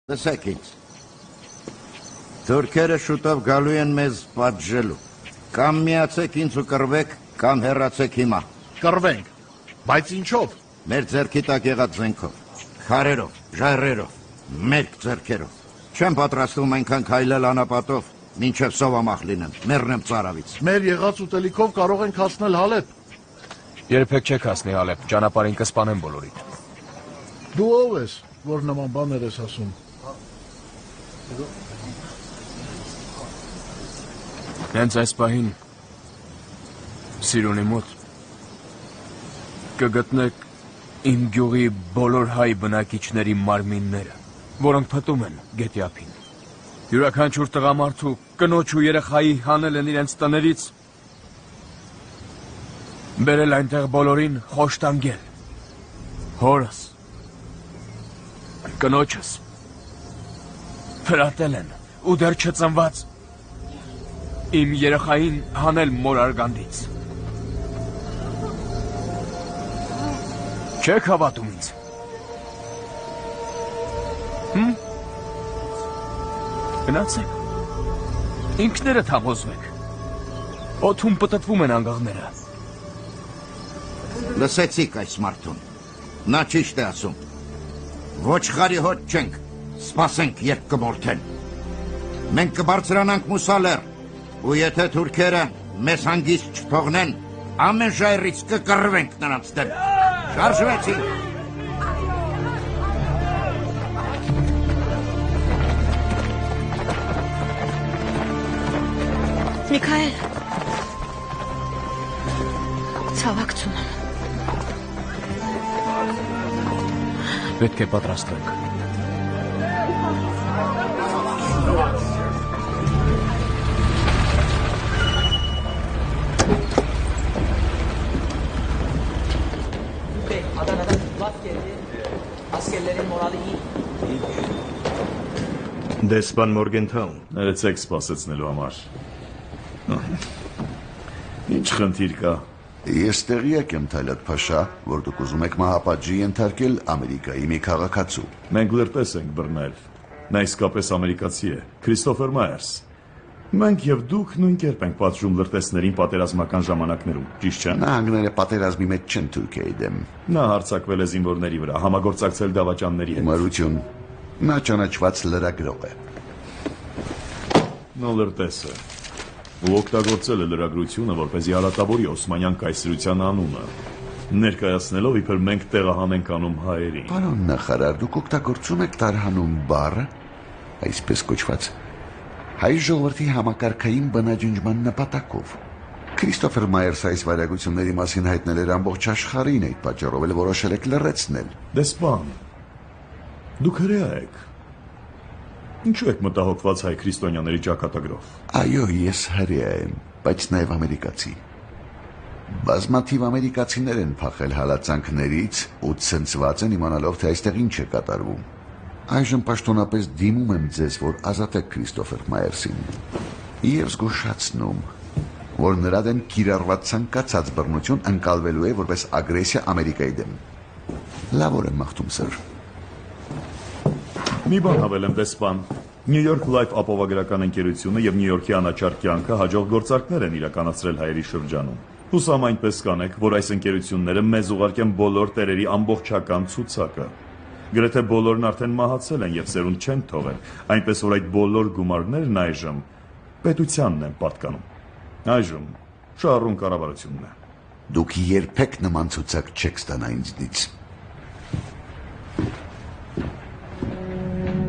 Լսեք ինձ։ Թուրքերը շուտով գալու են մեզ պատժելու։ Կամ միացեք ինձ ու կռվեք, կամ հեռացեք հիմա։ Կռվենք, բայց ինչով։ Մեր ձեռքի տակ եղած զենքով, քարերով, ժայռերով, մերկ ձեռքերով։ Չեմ պատրաստվում այնքան քայլել անապատով, մինչև սովամահ լինեմ, մեռնեմ ծարավից։ Մեր եղած ուտելիքով կարող ենք հասնել Հալեբ։ Երբեք չեք հասնի Հալեբ, ճանապարհին կսպանեն բոլորիդ։ Դու ով ես, որ նման բաներ ես ասում։ Հենց այս պահին Սիրունի մոտ կգտնեք իմ գյուղի բոլոր հայ բնակիչների մարմինները, որոնք փտում են գետի ափին։ Յուրաքանչյուր տղամարդու կնոջ ու երեխայի հանել են իրենց տներից, բերել այնտեղ բոլորին խոշտանգել, հորս, կնոջս, փրատել են ու դեռ չծնված, իմ երեխային հանել մոր արգանդից։ Չեք հավատում ինձ։ Գնացեք, ինքներդ համոզվեք, օդում պտտվում են անգաղները։ Լսեցիք այս մարդուն, նա ճիշտ է ասում, ոչխարի հոտ չենք, սպասենք երբ կմորթեն, մենք կբարձրանանք Մուսալեր, ու եթե թուրքերը մեզ հանգիստ չթողնեն, ամեն ժայռից կկռվենք նրանց դեմ, շարժվեցինք։ Միքայել, ցավակցում եմ։ Պետք է պատրաստվենք։ Դեսպան Մորգենթաուն։ Ներեցեք սպասեցնելու համար։ Ինչ խնդիր կա։ Ես տեղյակ եմ Թայլատ Փաշա, որ դուք ուզում եք մահապատժի ենթարկել Ամերիկայի մի քաղաքացու։ Մենք լրտես ենք բռնել։ Նա իսկապես ամերիկացի է, Քրիստոֆեր Մայերս։ Մենք եւ դուք նույն կերպ ենք պատժում լրտեսներին պատերազմական ժամանակներում, ճիշտ չէ՞։ Նահանգները պատերազմի մեջ չեն Թուրքիայի դեմ։ Նա հարձակվել է զինվորների վրա, համագործակցել դավաճանների հետ։ Մարություն, նա ճանաչված լրագրող է։ Նա լրտես է։ Ու օգտագործել է լրագրությունը, որպեսզի հարատավորի Օսմանյան կայսրության անունը, ներկայացնելով իբր մենք տեղահանենք անում հայերին։ Պարոն նախարար, դուք օգտագործում եք տարհանում բառը, այսպես կոչված, հայ ժողովրդի համակարգային բնաջնջման նպատակով։ Քրիստոֆեր Մայերսը այս վարակությունների մասին հայտնել էր ամբողջ աշխարհին, այդ պատճառով էլ որոշել եք լռեցնել։ Դեսպան, դուք հրեա եք։ Ինչու եք մտահոգված հայ քրիստոնյաների ճակատագրով։ Այո, ես հրեա եմ, բայց նաև ամերիկացի։ Բազմաթիվ ամերիկացիներ են փախել հալածանքներից ու ցնցված են իմանալով, թե այստեղ ինչ է կատարվում։ Այժմ պաշտոնապես դիմում եմ ձեզ, որ ազատեք Քրիստոֆեր Մայերսին եւ զգուշացնում, որ նրա դեմ կիրառված ցանկացած բռնություն ընկալվելու է որպես ագրեսիա Ամերիկայի դեմ։ Լավ օր եմ մաղթում, սր։ Մի բան հավելեմ, դեսպան։ Նյու Յորք Լայֆ ապահովագրական ընկերությունը եւ Նյու Յորքի անաչառ կյանքը հաջող գործարքներ են իրականացրել հայերի շրջանում։ Հուսամ այնպես կանեք, որ այս ընկերությունները մեզ ուղարկեն բոլոր տերերի ամբողջական ցուցակը։ Գրեթե բոլորն արդեն մահացել են եւ սերունդ չեն թողել, այնպես որ այդ բոլոր գումարներն այժմ պետությանն են պատկանում։ Այժմ շահառուն կառավարությունն է։ Դուք երբեք նման ցուցակ չեք ստանա ինձնից։